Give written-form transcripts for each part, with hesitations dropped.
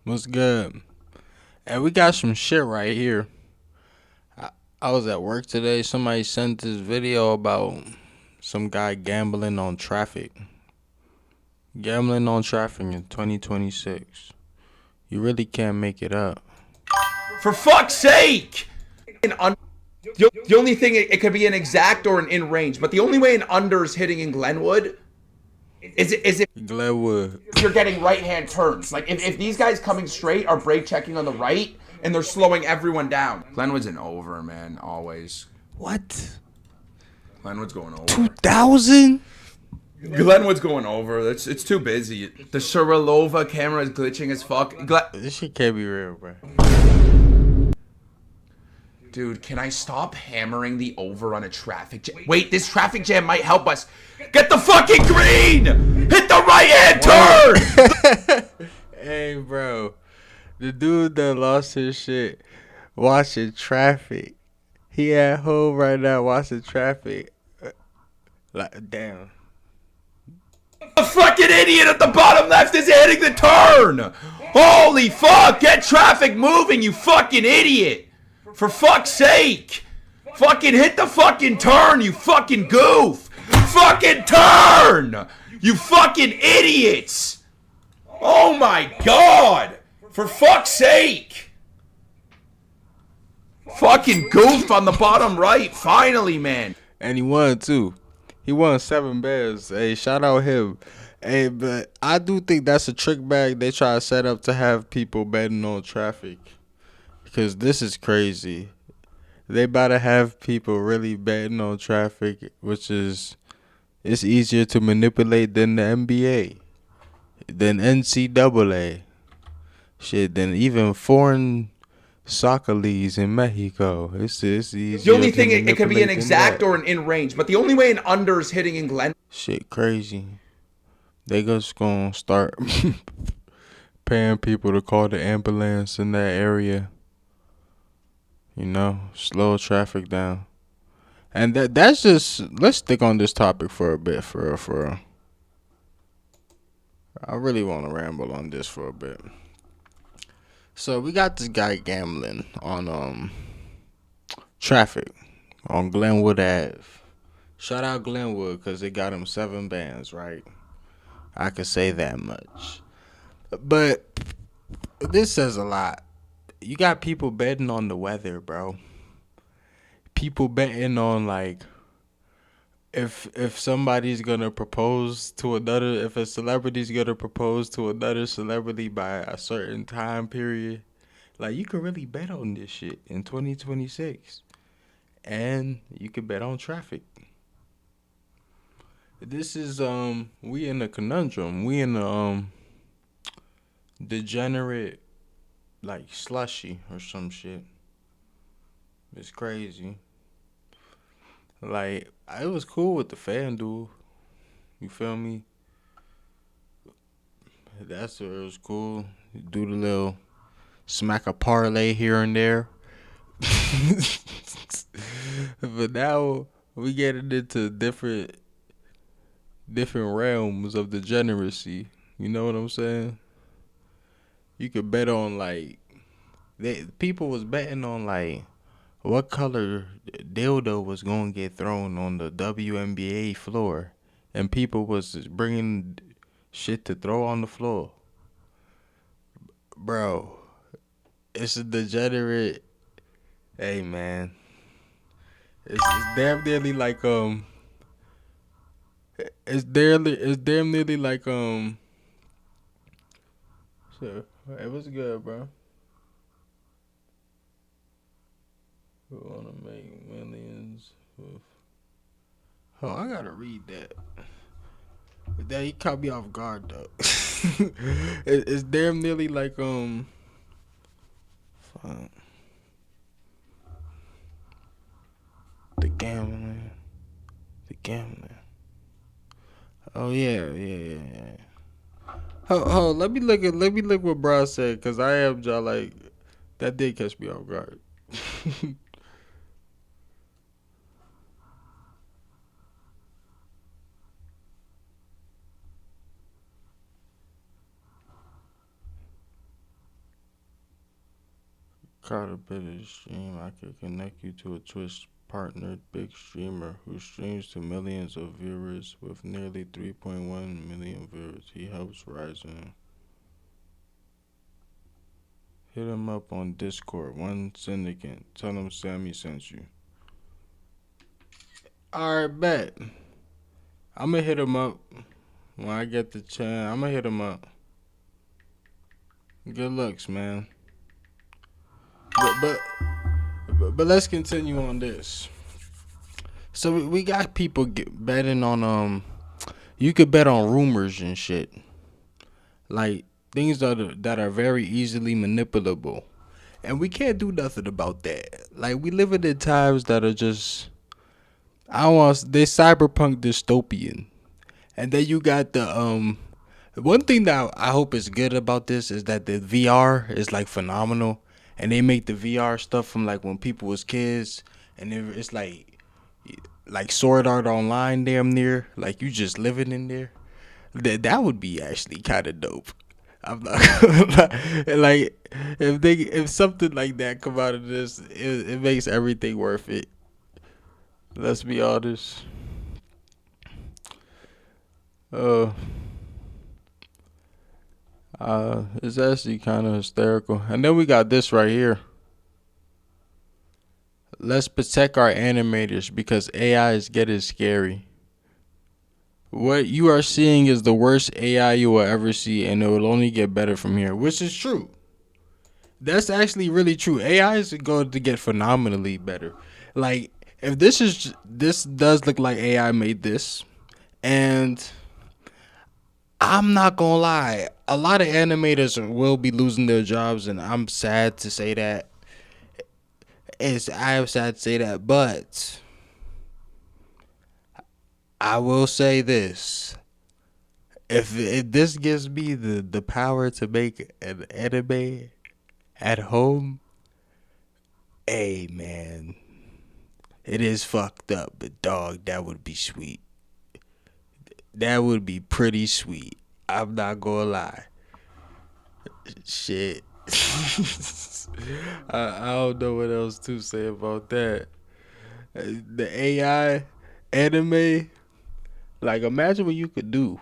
What's good? And we got some shit right here. I, I was at work today. Somebody sent this video about some guy gambling on traffic. Gambling on traffic in 2026. You really can't make it up. For fuck's sake! The only thing it could be an exact or an in range, but the only way an under is hitting in Glenwood is if Glenwood. you're getting right hand turns. Like if these guys coming straight are brake checking on the right and they're slowing everyone down. Glenwood's an over, man. Always. What? Glenwood's going over. 2000? Glenwood's going over. It's too busy. The Sharilova camera is glitching as fuck. This shit can't be real, bro. Dude, can I stop hammering the over on a traffic jam? Wait, this traffic jam might help us. Get the fucking green! Hit the right hand turn! Hey, bro. The dude that lost his shit watching traffic. He at home right now watching traffic. Like, damn. The fucking idiot at the bottom left is hitting the turn! Holy fuck! Get traffic moving, you fucking idiot! For fuck's sake! Fucking hit the fucking turn, you fucking goof! Fucking turn! You fucking idiots! Oh my god! For fuck's sake! Fucking goof on the bottom right, finally, man. And he won too. He won 7 bands. Hey, shout out him. Hey, but I do think that's a trick bag they try to set up to have people betting on traffic. Because this is crazy. They about to have people really betting on traffic, which is, it's easier to manipulate than the NBA, than NCAA, shit, than even foreign soccer leagues in Mexico. It's easier. The only thing to it could be an manipulate than exact that. or an in range, but the only way an under is hitting in Glen. Shit crazy. They just gonna start paying people to call the ambulance in that area. You know, slow traffic down. And that's just, let's stick on this topic for a bit, for real. I really want to ramble on this for a bit. So we got this guy gambling on traffic on Glenwood Ave. Shout out Glenwood because they got him 7 bands, right? I could say that much. But this says a lot. You got people betting on the weather, bro. People betting on, like, if somebody's gonna propose to another, if a celebrity's gonna propose to another celebrity by a certain time period, like, you can really bet on this shit in 2026, and you can bet on traffic. This is we in a conundrum. We in a degenerate, like, slushy or some shit. It's crazy. Like, it was cool with the FanDuel. You feel me? That's where it was cool. You do the little smack a parlay here and there. But now we getting into different realms of degeneracy. You know what I'm saying? You could bet on, like, people was betting on, like, what color dildo was gonna get thrown on the WNBA floor, and people was bringing shit to throw on the floor. Bro, it's a degenerate. Hey, man, it's damn nearly like it's damn nearly like So, hey, what's good, bro? Who wanna make millions? Oh, I gotta read that. But that, he caught me off guard though. It's damn nearly like fuck. The gambling, the gambling. Oh yeah. Let me look what bro said, cause I am just like, that did catch me off guard. Caught a bit of stream. I could connect you to a Twitch partnered big streamer who streams to millions of viewers with nearly 3.1 million viewers. He helps Rising. Hit him up on Discord. One syndicate. Tell him Sammy sent you. Alright, bet. I'm gonna hit him up when I get the chance. I'm gonna hit him up. Good looks, man. But let's continue on this. So we got people betting on you could bet on rumors and shit, like things that are very easily manipulable, and we can't do nothing about that. Like we live in times that are just they cyberpunk dystopian, and then you got the one thing that I hope is good about this is that the VR is like phenomenal, and they make the VR stuff from like when people was kids, and it's like Sword Art Online, damn near like you just living in there. That would be actually kind of dope. I'm not gonna lie. Like if something like that come out of this, it makes everything worth it. Let's be honest. Uh, it's actually kind of hysterical. And then we got this right here. Let's protect our animators because AI is getting scary. What you are seeing is the worst AI you will ever see, and it will only get better from here, which is true. That's actually really true. AI is going to get phenomenally better. Like, if this does look like AI made this, and I'm not gonna lie, a lot of animators will be losing their jobs, and I'm sad to say that. I'm sad to say that, but I will say this: if this gives me the power to make an anime at home, hey man, it is fucked up, but dog, that would be sweet. That would be pretty sweet. I'm not gonna lie. Shit. I don't know what else to say about that. The AI anime, like imagine what you could do.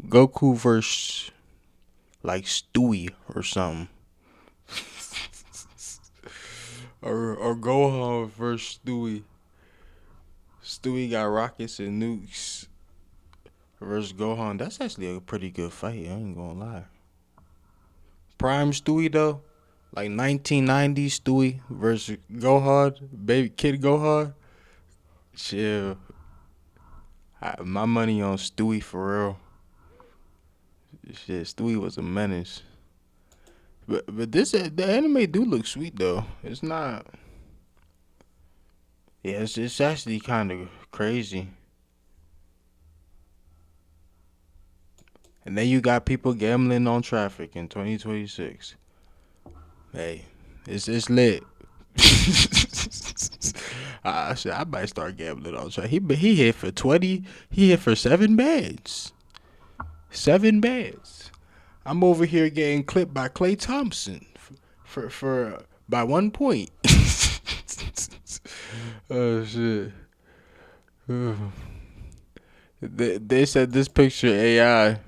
Goku versus like Stewie or something. or Gohan versus Stewie. Stewie got rockets and nukes versus Gohan. That's actually a pretty good fight. I ain't gonna lie. Prime Stewie though, like 1990s Stewie versus Gohan, baby kid Gohan. Chill. My money on Stewie for real. Shit, Stewie was a menace. But this the anime do look sweet though. It's not. Yeah, it's actually kind of crazy. And then you got people gambling on traffic in 2026. Hey, it's lit. I might start gambling on traffic. He hit for 20. He hit for 7 bands. 7 bands. I'm over here getting clipped by Klay Thompson for by 1 point. Oh shit. They said this picture AI.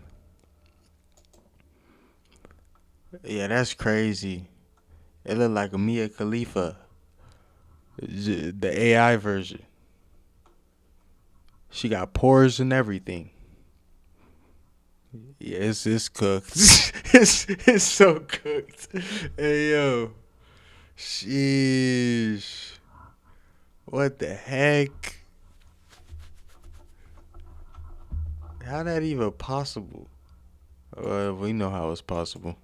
Yeah, that's crazy. It looked like a Mia Khalifa, the AI version. She got pores and everything. Yeah, it's cooked. it's so cooked. Hey yo, sheesh. What the heck? How that even possible? We know how it's possible.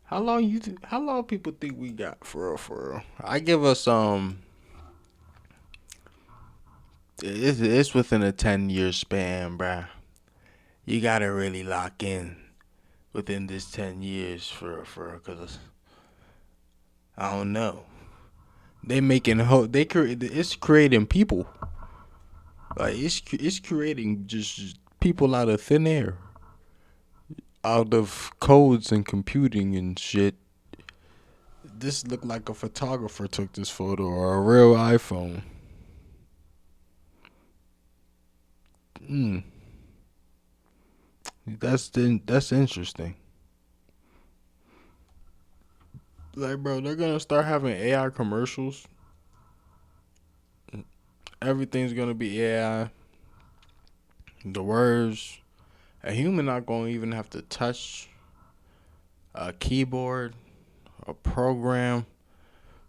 How long people think we got for real, for real? I give us it's within a 10-year span, bruh. You gotta really lock in within this 10 years for cause I don't know. They making it's creating people. Like it's creating just people out of thin air. out of codes and computing and shit. This looked like a photographer took this photo or a real iPhone. Mm, that's interesting. Like, bro, they're gonna start having AI commercials. Everything's gonna be AI. The words, a human not gonna even have to touch a keyboard, a program.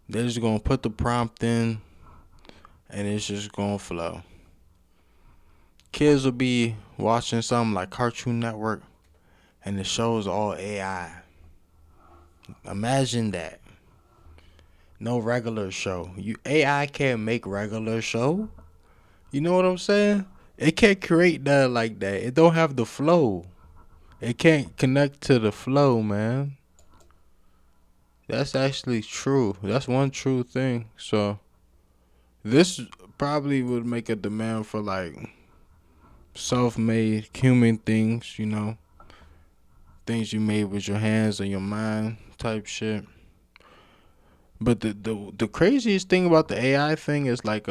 They're just gonna put the prompt in, and it's just gonna flow. Kids will be watching something like Cartoon Network, and the show's all AI. Imagine that. No regular show. You AI can't make regular show. You know what I'm saying? It can't create that like that. It don't have the flow. It can't connect to the flow, man. That's actually true. That's one true thing. So this probably would make a demand for like self-made human things, things you made with your hands and your mind type shit. But the craziest thing about the AI thing is like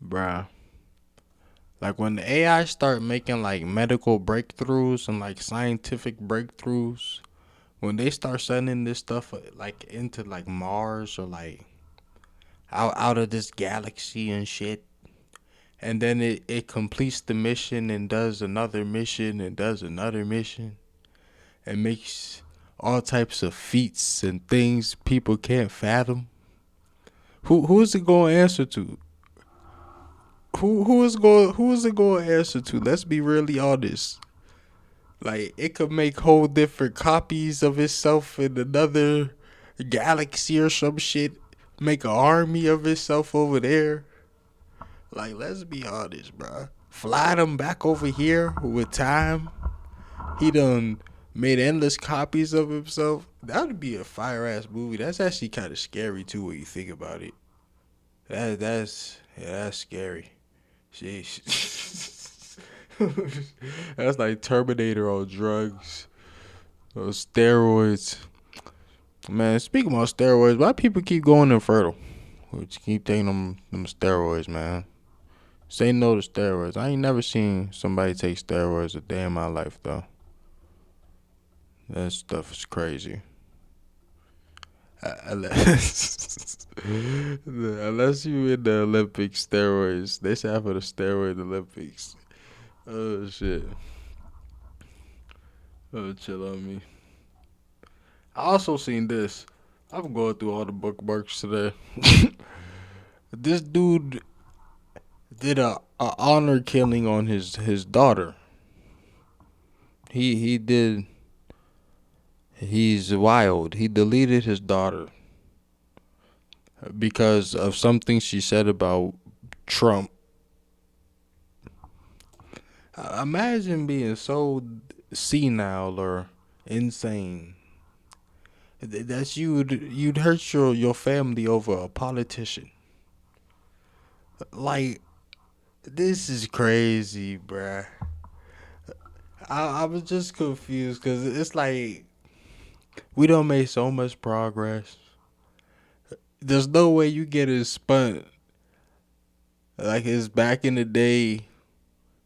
bruh, like when the AI start making like medical breakthroughs and like scientific breakthroughs, when they start sending this stuff like into like Mars or like out of this galaxy and shit, and then it completes the mission and does another mission and does another mission and makes all types of feats and things people can't fathom. Who is it going to answer to? Who is it going to answer to? Let's be really honest. Like it could make whole different copies of itself in another galaxy or some shit. Make an army of itself over there. Like let's be honest, bro. Fly them back over here with time. He done made endless copies of himself. That would be a fire ass movie. That's actually kind of scary too when you think about it. That's scary. Sheesh. That's like Terminator on drugs. Those steroids. Man, speaking about steroids, why people keep going infertile? Just keep taking them steroids, man. Say no to steroids. I ain't never seen somebody take steroids a day in my life, though. That stuff is crazy. Unless, unless you in the Olympic steroids. They say for the steroid Olympics. Oh, shit. Oh, chill on me. I also seen this. I'm going through all the bookmarks today. This dude did a honor killing on his daughter. He did. He's wild. He deleted his daughter because of something she said about Trump. Imagine being so senile or insane. That's you'd hurt your family over a politician. Like this is crazy, bruh. I was just confused because it's like we don't make so much progress. There's no way you get it spun like it's back in the day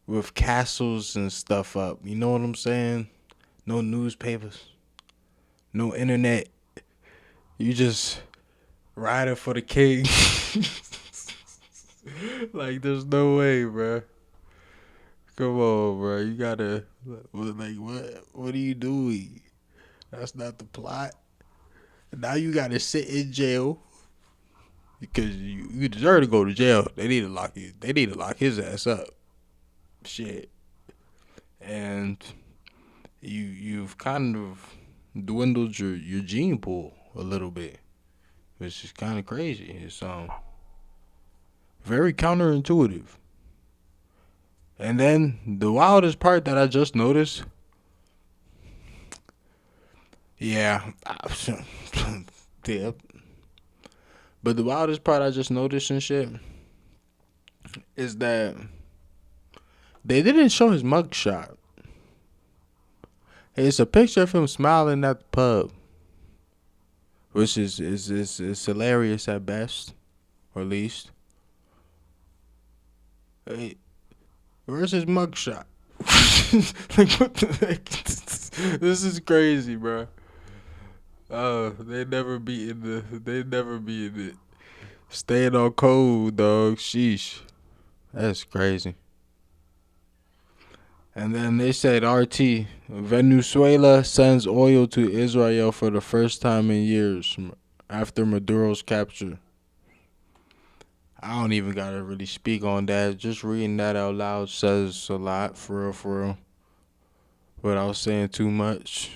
with castles and stuff up. You know what I'm saying? No newspapers, no internet. You just riding for the king. Like there's no way, bro. Come on, bro. You gotta like what are you doing? That's not the plot. Now you gotta sit in jail because you deserve to go to jail. They need to lock you. They need to lock his ass up. Shit. And you've kind of dwindled your gene pool a little bit, which is kind of crazy. It's very counterintuitive. And then the wildest part that I just noticed, yeah, yeah. But the wildest part I just noticed and shit is that they didn't show his mugshot. It's a picture of him smiling at the pub, which is hilarious at best, or least. Hey, where's his mugshot? Like what the heck? This is crazy, bro. Oh, they never be in the. They never be in it. Staying on code, dog. Sheesh, that's crazy. And then they said RT Venezuela sends oil to Israel for the first time in years after Maduro's capture. I don't even gotta really speak on that. Just reading that out loud says a lot, for real, without saying too much.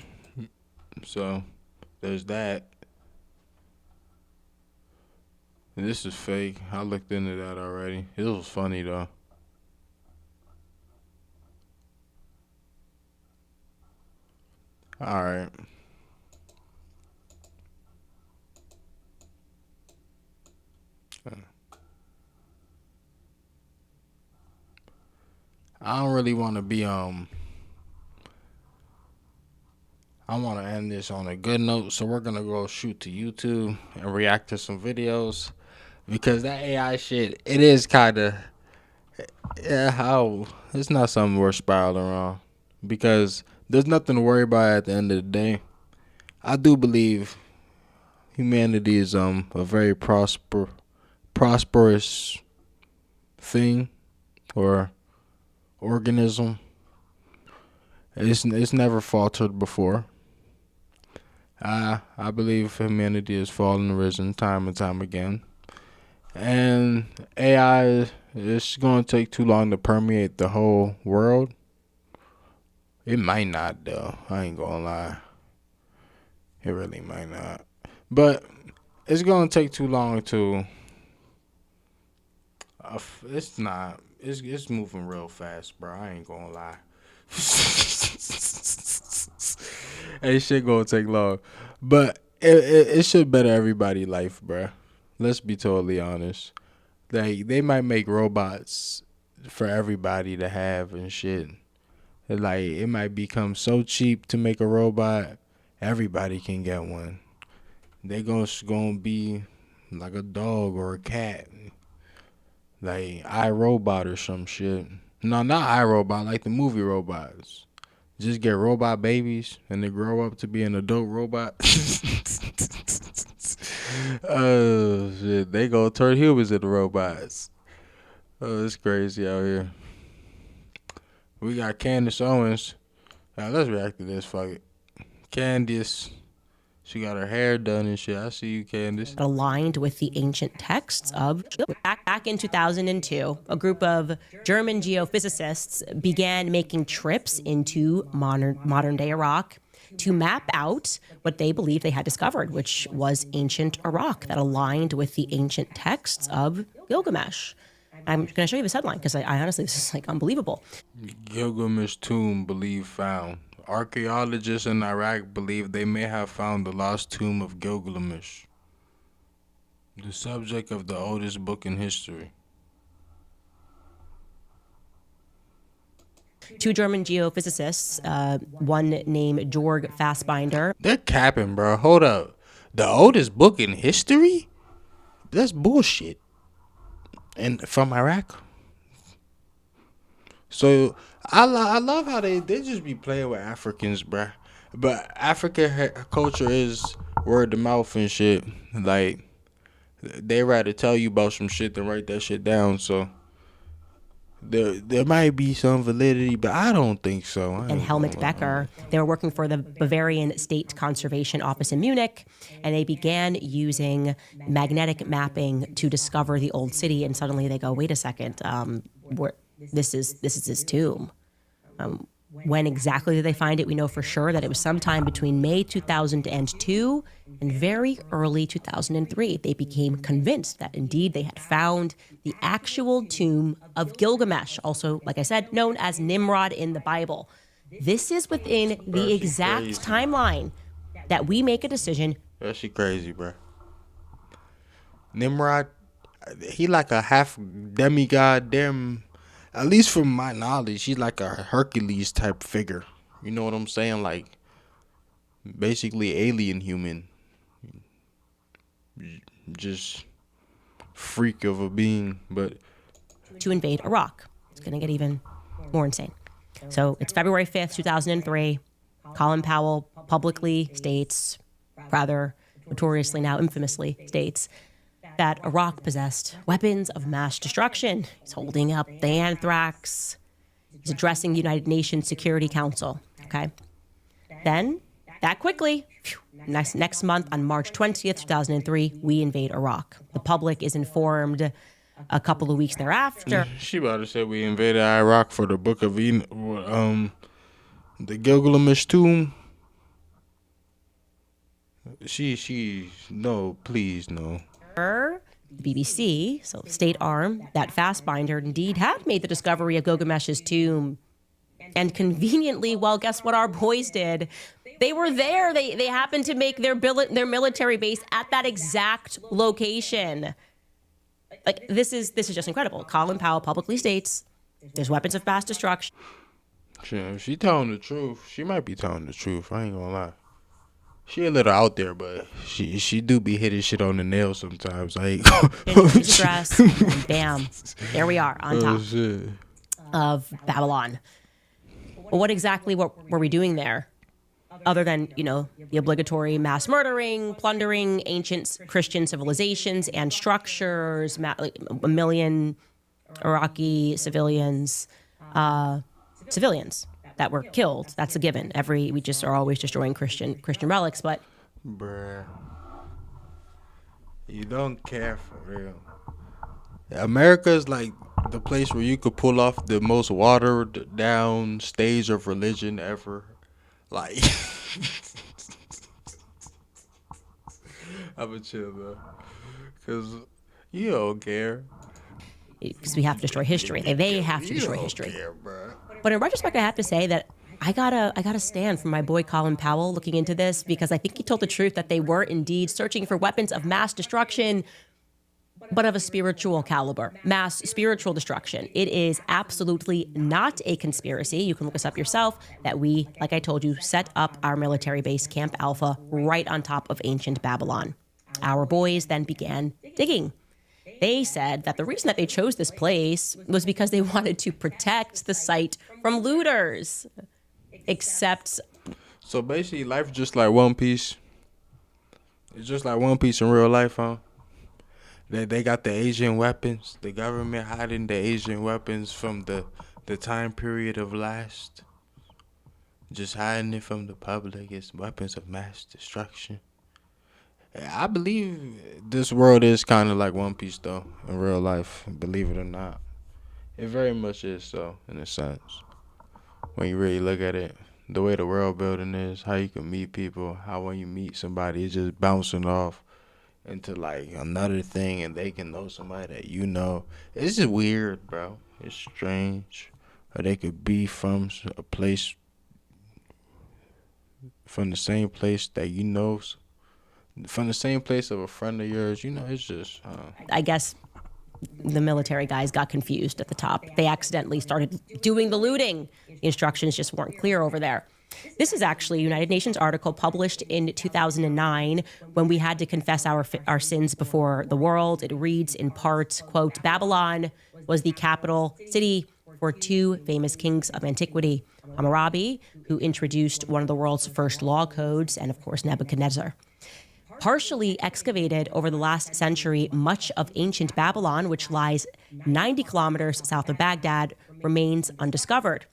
So there's that. And this is fake. I looked into that already. It was funny though. All right. I don't really want to be I want to end this on a good note, so we're gonna go shoot to YouTube and react to some videos because that AI shit, it is kind of, yeah, how it's not something worth spiraling around because there's nothing to worry about at the end of the day. I do believe humanity is a very prosperous thing or organism. It's never faltered before. I believe humanity has fallen and risen time and time again. And AI is going to take too long to permeate the whole world. It might not, though. I ain't going to lie. It really might not. But it's going to take too long to. It's not. It's moving real fast, bro. I ain't going to lie. Ain't shit going to take long. But it should better everybody's life, bro. Let's be totally honest. They might make robots for everybody to have and shit. Like it might become so cheap to make a robot, everybody can get one. They gonna be like a dog or a cat, like iRobot or some shit. No, not iRobot, like the movie robots. Just get robot babies and they grow up to be an adult robot. Oh shit, they gonna turn humans into robots. Oh, it's crazy out here. We got Candace Owens. Now let's react to this. Fuck it. Candace. She got her hair done and shit. I see you, Candace. Aligned with the ancient texts of back in 2002, a group of German geophysicists began making trips into modern day Iraq to map out what they believed they had discovered, which was ancient Iraq that aligned with the ancient texts of Gilgamesh. I'm going to show you this headline because I honestly, this is like unbelievable. Gilgamesh tomb believed found. Archaeologists in Iraq believe they may have found the lost tomb of Gilgamesh, the subject of the oldest book in history. Two German geophysicists, one named Georg Fassbinder. They're capping, bro. Hold up. The oldest book in history? That's bullshit. And from Iraq? So I love how they just be playing with Africans, bruh. But African culture is word of mouth and shit. Like they rather tell you about some shit than write that shit down. So there might be some validity, but I don't think so. And Helmut Becker. They were working for the Bavarian State Conservation Office in Munich, and they began using magnetic mapping to discover the old city. And suddenly they go, wait a second, this is his tomb. When exactly did they find it? We know for sure that it was sometime between May 2002 and very early 2003. They became convinced that indeed they had found the actual tomb of Gilgamesh, also, like I said, known as Nimrod in the Bible. This is within the exact timeline that we make a decision. That shit crazy, bro. Nimrod, he like a half demigod, at least from my knowledge, he's like a Hercules type figure. You know what I'm saying? Like basically alien human, just freak of a being. But to invade Iraq. It's going to get even more insane. So it's February 5th, 2003. Colin Powell publicly states, rather notoriously now infamously states, that Iraq possessed weapons of mass destruction. He's holding up the anthrax. He's addressing the United Nations Security Council. Okay. Then, that quickly, next month on March 20th, 2003, we invade Iraq. The public is informed a couple of weeks thereafter. she about to say we invaded Iraq for the Book of the Gilgamesh tomb. No, please, no. BBC, so state arm, that Fastbinder indeed had made the discovery of Gilgamesh's tomb. And conveniently, well, guess what our boys did? They were there. They happened to make their military base at that exact location. Like, this is just incredible. Colin Powell publicly states there's weapons of mass destruction. She telling the truth. She might be telling the truth. I ain't gonna lie. She a little out there, but she do be hitting shit on the nail sometimes. Like, address, and bam, there we are on top of Babylon. Well, what exactly were we doing there? Other than, the obligatory mass murdering, plundering ancient Christian civilizations and structures, a million Iraqi civilians that were killed. That's a given. We just are always destroying Christian relics, but bruh, you don't care for real. America is like the place where you could pull off the most watered down stage of religion ever. Like, I'ma chill, bro, cause you don't care. Because we have to destroy history. They have to destroy history. Care, bro. But in retrospect, I have to say that I gotta stand for my boy Colin Powell looking into this, because I think he told the truth that they were indeed searching for weapons of mass destruction, but of a spiritual caliber, mass spiritual destruction. It is absolutely not a conspiracy. You can look us up yourself that we, like I told you, set up our military base, Camp Alpha, right on top of ancient Babylon. Our boys then began digging. They said that the reason that they chose this place was because they wanted to protect the site from looters. Except... So basically, life is just like One Piece. It's just like One Piece in real life, huh? They got the Asian weapons. The government hiding the Asian weapons from the time period of last. Just hiding it from the public. It's weapons of mass destruction. I believe this world is kind of like One Piece, though, in real life. Believe it or not. It very much is so, in a sense. When you really look at it. The way the world building is. How you can meet people. How when you meet somebody, it's just bouncing off into like another thing, and they can know somebody that you know. It's just weird, bro. It's strange. Or they could be from a place, from the same place that you know, from the same place of a friend of yours. It's just I guess the military guys got confused at the top. They accidentally started doing the looting. The instructions just weren't clear over there. This is actually a United Nations article published in 2009 when we had to confess our sins before the world. It reads in part, quote, Babylon was the capital city for two famous kings of antiquity, Hammurabi, who introduced one of the world's first law codes, and of course Nebuchadnezzar. Partially excavated over the last century, much of ancient Babylon, which lies 90 kilometers south of Baghdad, remains undiscovered.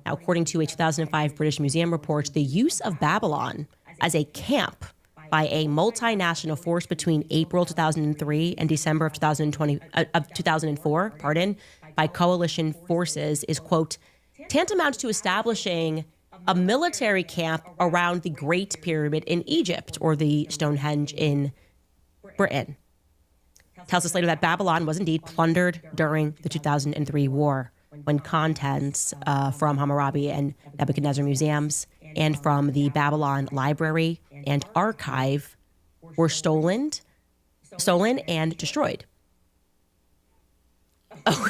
Now, according to a 2005 British Museum report, the use of Babylon as a camp by a multinational force between April 2003 and December of 2004, by coalition forces is, quote, tantamount to establishing a military camp around the Great Pyramid in Egypt or the Stonehenge in Britain. Tells us later that Babylon was indeed plundered during the 2003 war, when contents from Hammurabi and Nebuchadnezzar museums and from the Babylon Library and Archive were stolen and destroyed.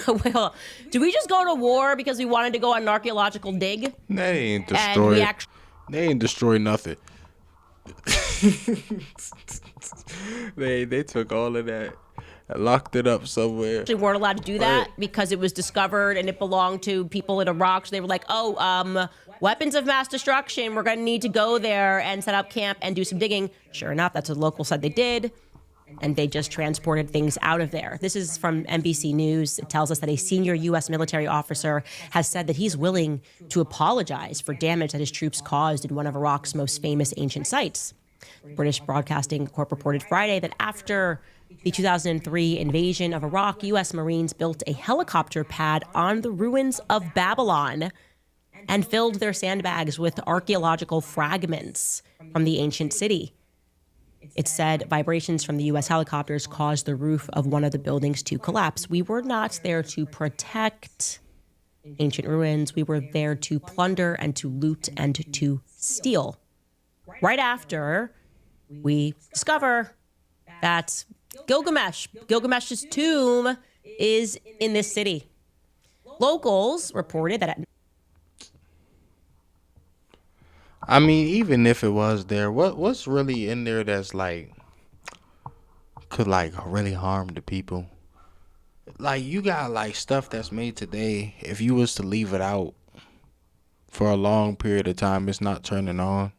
Well, did we just go to war because we wanted to go on an archaeological dig? They ain't And we destroy. actually They ain't destroy nothing. They took all of that and locked it up somewhere. weren't allowed to do that because it was discovered and it belonged to people in Iraq. So they were like, weapons of mass destruction. We're going to need to go there and set up camp and do some digging. Sure enough, that's what the local said they did. And they just transported things out of there. This is from NBC News. It tells us that a senior U.S. military officer has said that he's willing to apologize for damage that his troops caused in one of Iraq's most famous ancient sites. British Broadcasting Corp reported Friday that after the 2003 invasion of Iraq, U.S. Marines built a helicopter pad on the ruins of Babylon and filled their sandbags with archaeological fragments from the ancient city. It said vibrations from the U.S. helicopters caused the roof of one of the buildings to collapse. We were not there to protect ancient ruins. We were there to plunder and to loot and to steal. Right after we discover that Gilgamesh's tomb is in this city. Locals reported that I mean, even if it was there, what's really in there that's like could like really harm the people? Like you got like stuff that's made today. If you was to leave it out for a long period of time, it's not turning on.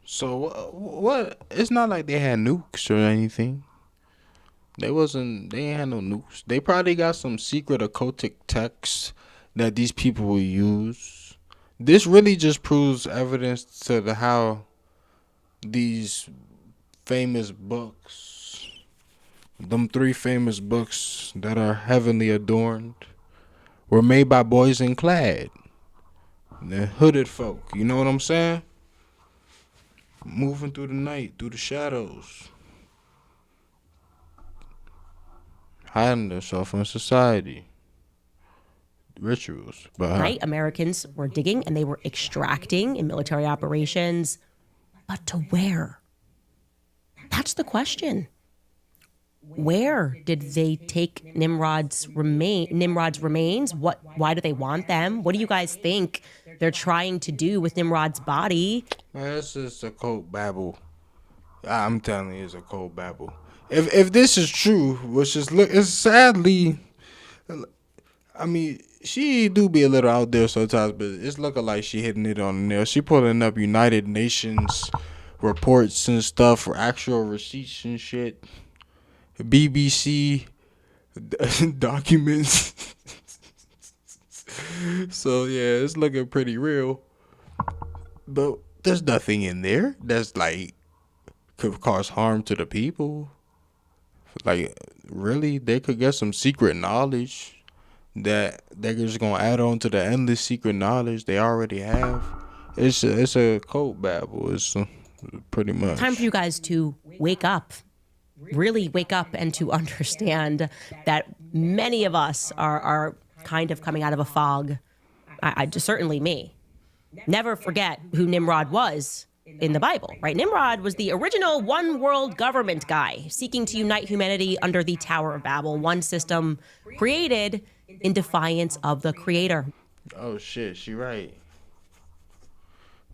So what? It's not like they had nukes or anything. They wasn't. They ain't had no nukes. They probably got some secret occultic texts that these people will use. This really just proves evidence to the how these famous books, them 3 famous books that are heavenly adorned, were made by boys in clad, the hooded folk. You know what I'm saying? Moving through the night, through the shadows, hiding themselves from society. Rituals, but night Americans were digging and they were extracting in military operations. But to where? That's the question. Where did they take Nimrod's remains? Why do they want them? What do you guys think they're trying to do with Nimrod's body? man, it's just a cold babble. I'm telling you, it's a cold babble. If this is true, which is it's sadly, I mean, she do be a little out there sometimes, but it's looking like she hitting it on the nail. She pulling up United Nations reports and stuff for actual receipts and shit. BBC documents. So yeah, it's looking pretty real. But there's nothing in there that's like could cause harm to the people. Like really, they could get some secret knowledge that they're just gonna add on to the endless secret knowledge they already have. It's a code babble. It's pretty much Time for you guys to wake up. Really wake up and to understand that many of us are kind of coming out of a fog. I certainly me. Never forget who Nimrod was in the Bible, right? Nimrod was the original one world government guy seeking to unite humanity under the Tower of Babel, one system created in defiance of the creator. Oh shit, she right.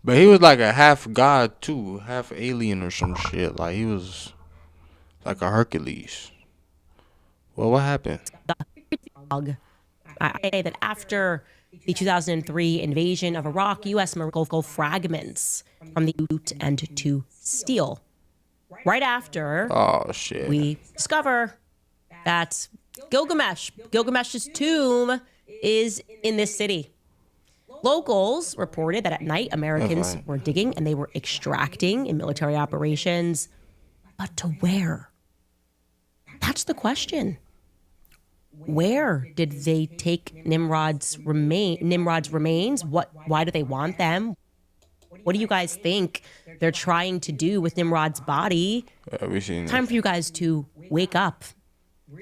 But he was like a half god too, half alien or some shit. Like he was like a Hercules. Well, what happened? I say that after the 2003 invasion of Iraq, U.S. Marine fragments from the loot and to steal. Right after Oh shit. we discover that Gilgamesh's tomb is in this city. Locals reported that at night Americans were digging and they were extracting in military operations. But to where? That's the question. Where did they take Nimrod's remains? Why do they want them? What do you guys think they're trying to do with Nimrod's body? We seen Time for you guys to wake up.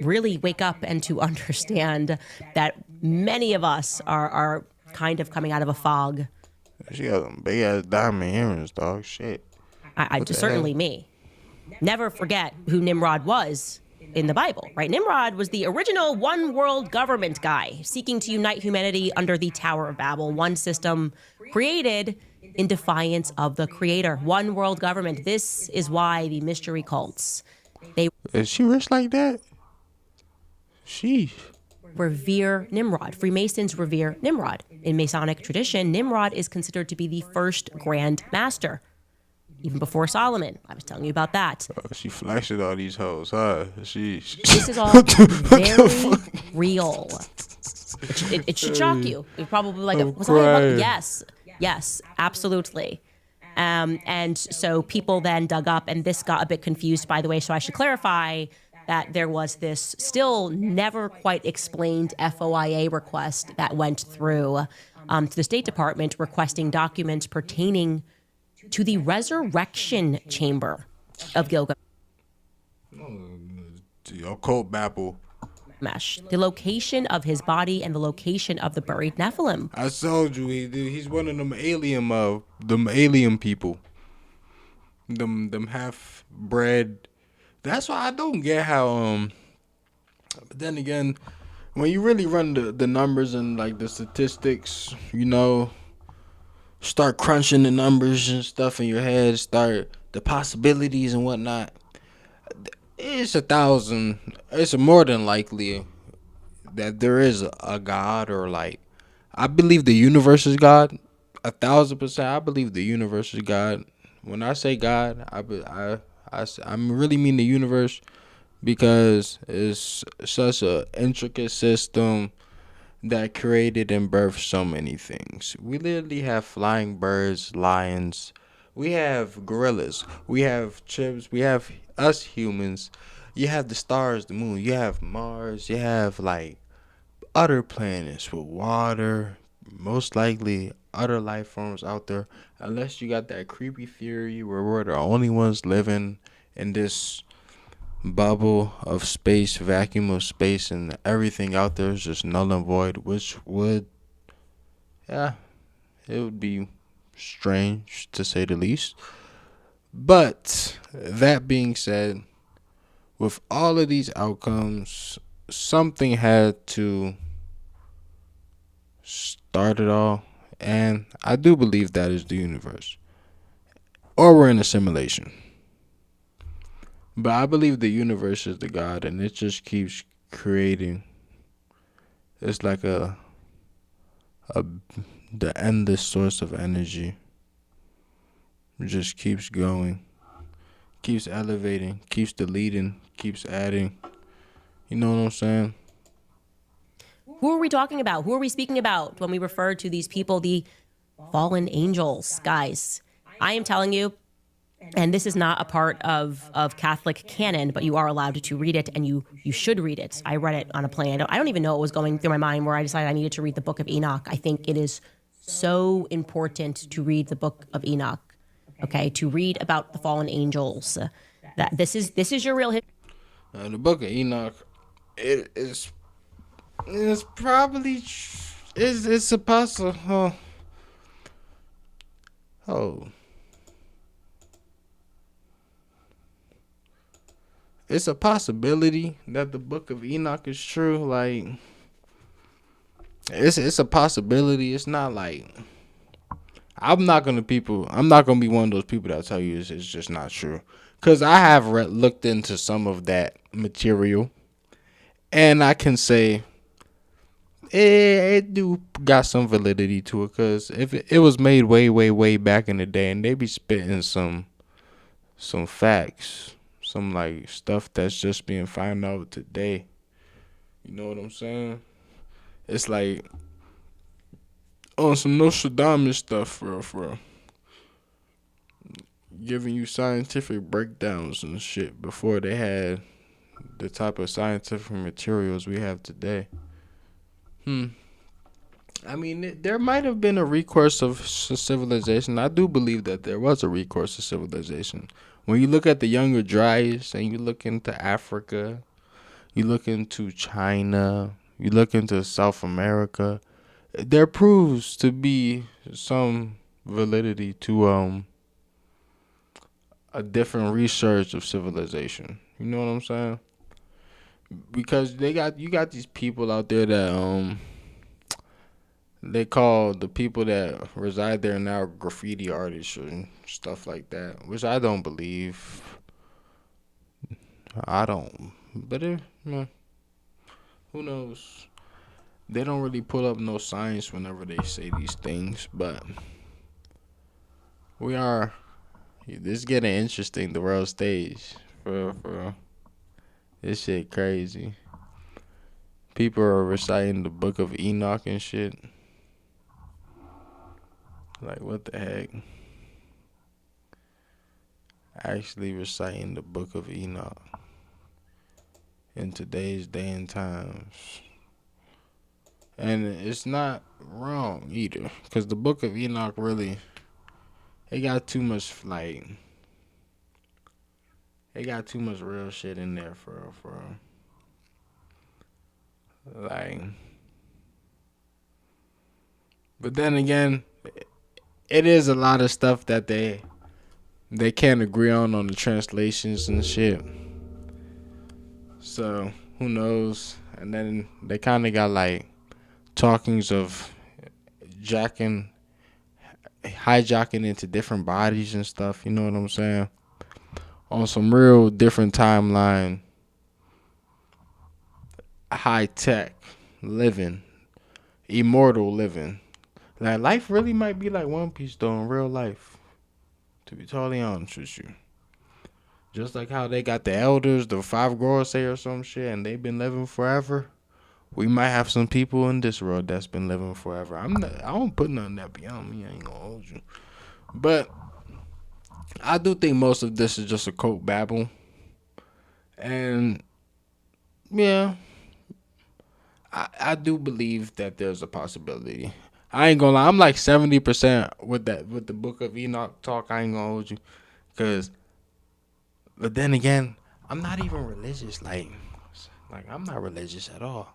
Really wake up and to understand that many of us are kind of coming out of a fog. She got some big ass diamond earrings, dog. Shit. I just certainly me. Never forget who Nimrod was in the Bible, right? Nimrod was the original one world government guy seeking to unite humanity under the Tower of Babel, one system created in defiance of the creator. One world government. This is why the mystery cults, they Is she rich like that? Sheesh. revere Nimrod. Freemasons revere Nimrod. In Masonic tradition, Nimrod is considered to be the first Grand Master, even before Solomon. I was telling you about that. She flashing all these hoes, huh? This is all very real. It should shock you. You're probably like, was I crying. Yes, absolutely. And so people then dug up, and this got a bit confused, by the way. So I should clarify that there was this still never quite explained FOIA request that went through to the State Department requesting documents pertaining to the resurrection chamber of Gilgamesh. The occult babble. The location of his body and the location of the buried Nephilim. I told you, he's one of them alien people. Them half bred. That's why I don't get how But then again, when you really run the numbers and like the statistics, start crunching the numbers and stuff in your head, start the possibilities and whatnot. It's more than likely that there is a God, or like, I believe the universe is God. 1,000%. I believe the universe is God. When I say God, I really mean the universe, because it's such a intricate system that created and birthed so many things. We literally have flying birds, lions, we have gorillas, we have chimps, we have us humans, you have the stars, the moon, you have Mars, you have like other planets with water, most likely other life forms out there, unless you got that creepy theory where we're the only ones living in this bubble of space, vacuum of space, and everything out there is just null and void, which would, yeah, it would be strange to say the least. But that being said, with all of these outcomes, something had to start it all, and I do believe that is the universe, or we're in a simulation. But I believe the universe is the God, and it just keeps creating. It's like a the endless source of energy. It just keeps going, keeps elevating, keeps deleting, keeps adding. You know what I'm saying? Who are we talking about? Who are we speaking about when we refer to these people, the fallen angels, guys? I am telling you, and this is not a part of Catholic canon, but you are allowed to read it, and you should read it. I read it on a plane. I don't even know what was going through my mind where I decided I needed to read the Book of Enoch. I think it is so important to read the Book of Enoch, okay? To read about the fallen angels. That this is your real history. The Book of Enoch, it's probably it's a possible. It's a possibility that the Book of Enoch is true. Like, it's a possibility. It's not like, I'm not gonna be one of those people that tell you it's just not true. Cause I have looked into some of that material, and I can say it do got some validity to it. Cause if it was made way, way, way back in the day, and they be spitting some facts, some like stuff that's just being found out today. You know what I'm saying? It's like on some Nostradamus stuff, for real. Giving you scientific breakdowns and shit before they had the type of scientific materials we have today. I mean, there might have been a recourse of civilization. I do believe that there was a recourse of civilization. When you look at the Younger Dryas and you look into Africa, you look into China, you look into South America, there proves to be some validity to a different research of civilization. You know what I'm saying? because you got these people out there that they call the people that reside there now graffiti artists and stuff like that, which I don't believe. I don't. But who knows? They don't really pull up no science whenever they say these things, but we are. This getting interesting. The world stage, for real. This shit crazy. People are reciting the Book of Enoch and shit. Like what the heck? Actually reciting the Book of Enoch in today's day and times. And it's not wrong either, because the Book of Enoch really, it got too much it got too much real shit in there for like. But then again, it is a lot of stuff that they can't agree on the translations and shit. So who knows? And then they kind of got like talkings of jacking, hijacking into different bodies and stuff. You know what I'm saying? On some real different timeline, high tech living, immortal living. Like life really might be like One Piece though in real life. To be totally honest with you, just like how they got the elders, the five Gorosei or some shit, and they've been living forever. We might have some people in this world that's been living forever. I don't put nothing that beyond me. I ain't gonna hold you, but I do think most of this is just a quote babble, and yeah, I do believe that there's a possibility. I ain't gonna lie. I'm like 70% with the Book of Enoch talk. I ain't gonna hold you, cause but then again, I'm not even religious. Like I'm not religious at all.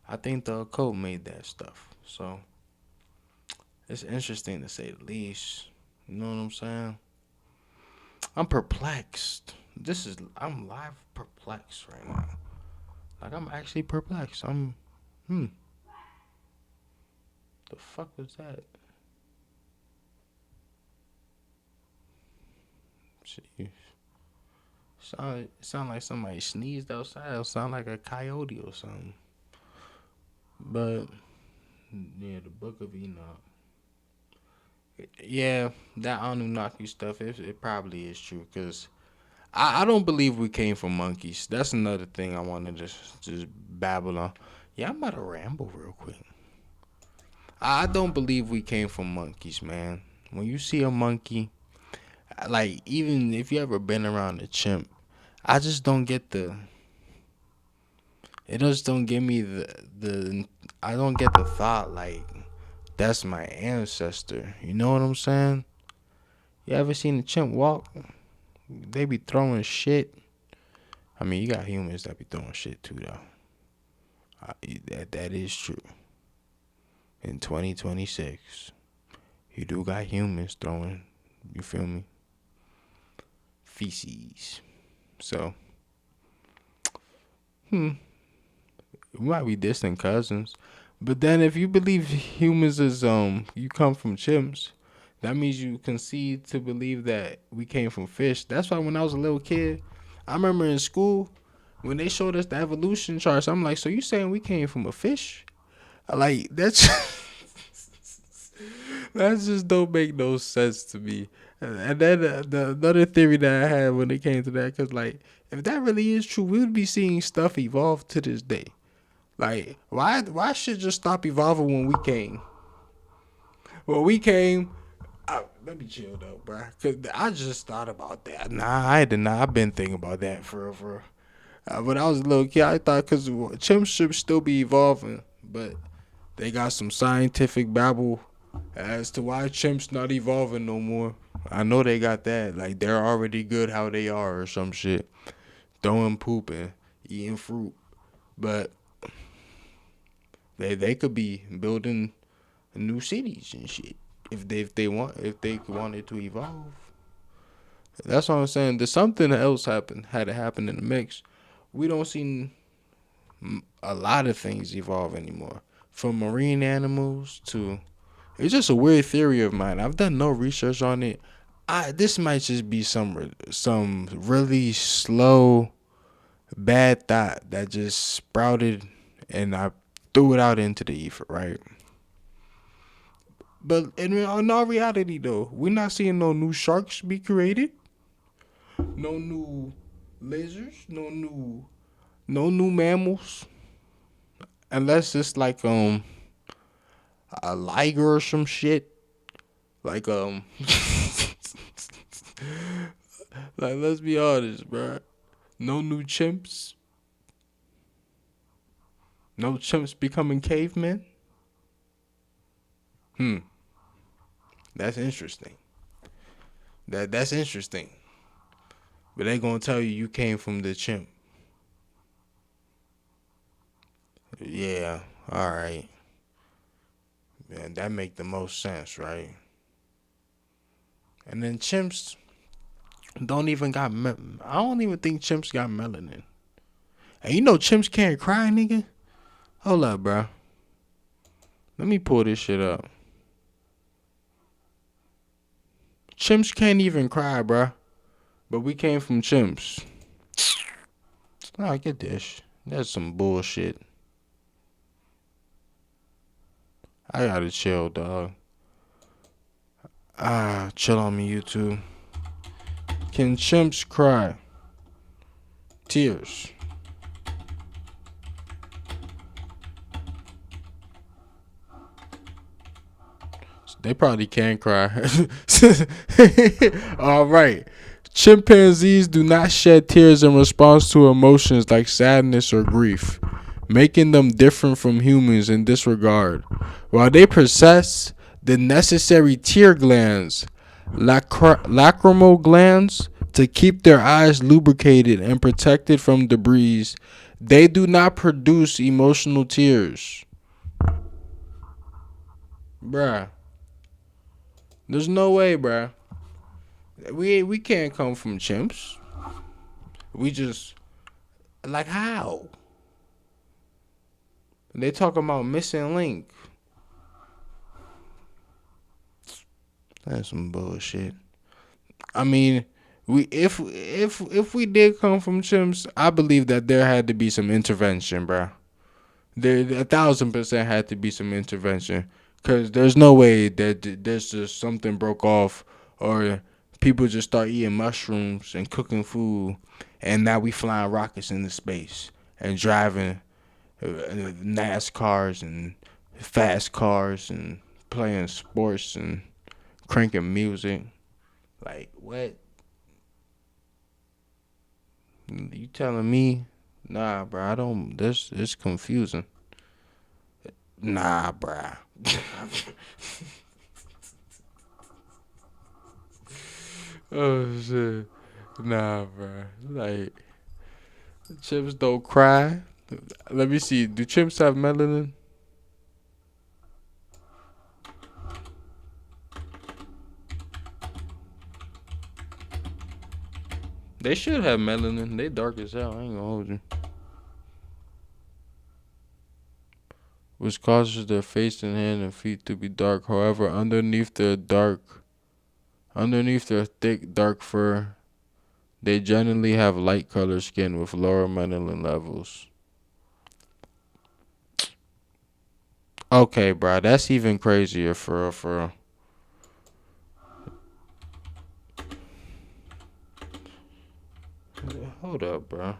I think the occult made that stuff. So it's interesting to say the least. You know what I'm saying? I'm perplexed. I'm live perplexed right now. Like I'm actually perplexed. The fuck was that? Shit. Sound like somebody sneezed outside. It sound like a coyote or something. But yeah, the Book of Enoch. Yeah, that Anunnaki stuff. It probably is true because I don't believe we came from monkeys. That's another thing I wanted to just babble on. Yeah, I'm about to ramble real quick. I don't believe we came from monkeys, man. When you see a monkey, like even if you ever been around a chimp, I just don't get the. It just don't give me the. I don't get the thought like that's my ancestor. You know what I'm saying? You ever seen a chimp walk? They be throwing shit. I mean, you got humans that be throwing shit too, though. That is true. In 2026, you do got humans throwing. You feel me? Feces. So, we might be distant cousins. But then, if you believe humans is you come from chimps, that means you concede to believe that we came from fish. That's why when I was a little kid, I remember in school when they showed us the evolution charts. I'm like, so you saying we came from a fish? Like that's that just don't make no sense to me. And then the another theory that I had when it came to that, cause like if that really is true, we would be seeing stuff evolve to this day. Like why should just stop evolving when we came? When we came, let me chill though, bro. Cause I just thought about that. Nah, I did not. I've been thinking about that for real, for real. When I was a little kid, I thought because chimps should still be evolving, but they got some scientific babble as to why chimps not evolving no more. I know they got that. Like they're already good how they are or some shit. Throwing poop and eating fruit. But they could be building new cities and shit. If they wanted to evolve. That's what I'm saying. There's something else had to happen in the mix. We don't see. a lot of things evolve anymore. From marine animals to, it's just a weird theory of mine. I've done no research on it. This might just be some really slow bad thought that just sprouted, and I threw it out into the ether, right? But in all reality, though, we're not seeing no new sharks be created, no new lizards, no new mammals, unless it's like a liger or some shit. Like like let's be honest, bro. No new chimps. No chimps becoming cavemen. That's interesting. That's interesting. But they gonna tell you came from the chimp. Yeah. All right. Man, that make the most sense, right? And then chimps don't even got. I don't even think chimps got melanin. And you know chimps can't cry, nigga. Hold up, bro. Let me pull this shit up. Chimps can't even cry, bro. But we came from chimps. Nah, get this. That's some bullshit. I gotta chill, dog. Chill on me, YouTube. Can chimps cry? Tears. They probably can cry. All right. Chimpanzees do not shed tears in response to emotions like sadness or grief, making them different from humans in this regard. While they possess the necessary tear glands, lacrimal glands, to keep their eyes lubricated and protected from debris, they do not produce emotional tears. Bruh. There's no way, bruh. We can't come from chimps. We just, like, how? They talking about missing link. That's some bullshit. I mean, we if we did come from chimps, I believe that there had to be some intervention, bruh. There 1,000% had to be some intervention, cause there's no way that there's just something broke off, or people just start eating mushrooms and cooking food, and now we flying rockets into space and driving NASCARs and fast cars and playing sports and cranking music. Like, what? You telling me? Nah, bro. I don't. This it's confusing. Nah, bruh. Oh shit. Nah, bruh. Like, chimps don't cry. Let me see. Do chimps have melanin? They should have melanin. They dark as hell. I ain't gonna hold you. Which causes their face and hand and feet to be dark. However, underneath their thick dark fur, they generally have light colored skin with lower melanin levels. Okay, bro, that's even crazier for real, for real. Hold up, bro.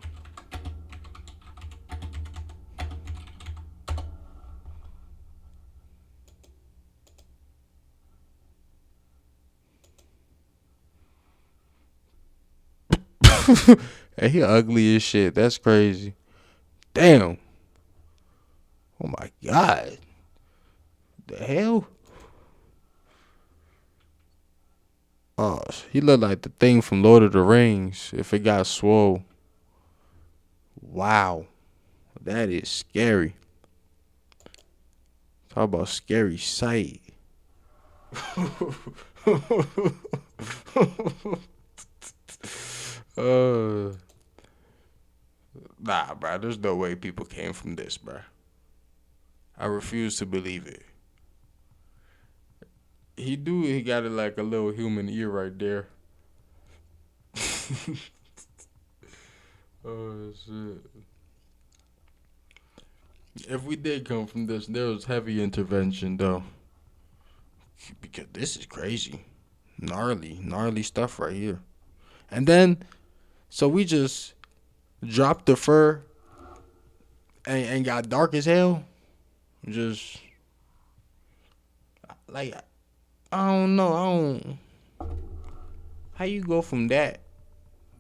Hey, he ugly as shit. That's crazy. Damn. Oh my god. The hell? Oh, he looked like the thing from Lord of the Rings if it got swole. Wow. That is scary. Talk about scary sight. uh, Nah, bro. There's no way people came from this, bro. I refuse to believe it. He got it like a little human ear right there. Oh shit. If we did come from this, there was heavy intervention though. Because this is crazy. Gnarly stuff right here. And then so we just dropped the fur and got dark as hell. Just like I don't know. I don't. How you go from that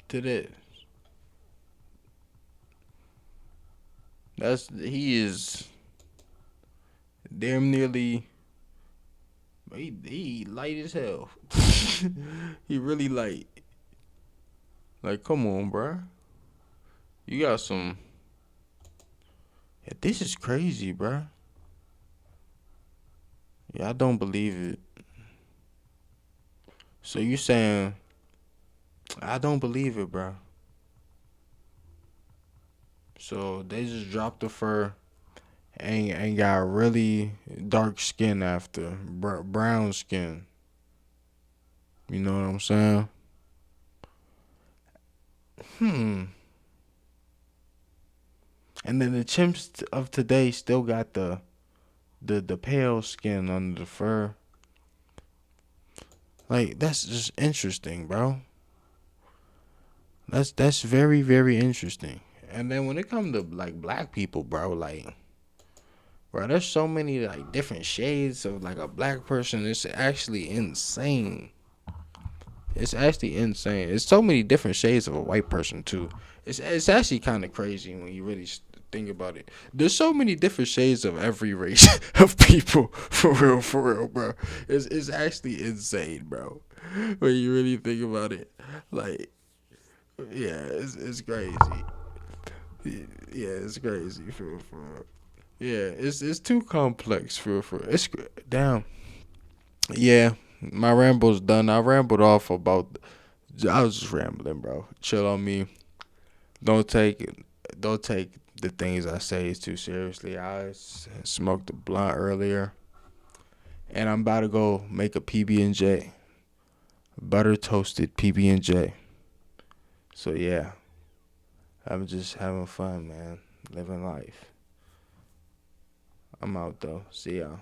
to this? He is damn nearly. He light as hell. He really light. Like, come on, bruh. You got some. Yeah, this is crazy, bruh. Yeah, I don't believe it. So you saying I don't believe it, bruh. So they just dropped the fur and got really dark skin after brown skin. You know what I'm saying? Hmm. And then the chimps of today still got the pale skin under the fur. Like that's just interesting, bro. That's very very interesting. And then when it comes to like black people, bro, there's so many like different shades of like a black person. It's actually insane. It's actually insane. It's so many different shades of a white person too. It's actually kind of crazy when you really think about it. There's so many different shades of every race of people for real, bro. It's actually insane, bro. When you really think about it, like yeah, it's crazy. Yeah, it's crazy for real. Yeah, it's too complex for it's damn. Yeah, my ramble's done. I rambled off about. I was just rambling, bro. Chill on me. Don't take don't take the things I say too seriously. I smoked a blunt earlier, and I'm about to go make a PB&J, butter toasted PB&J. So yeah, I'm just having fun, man, living life. I'm out though. See y'all.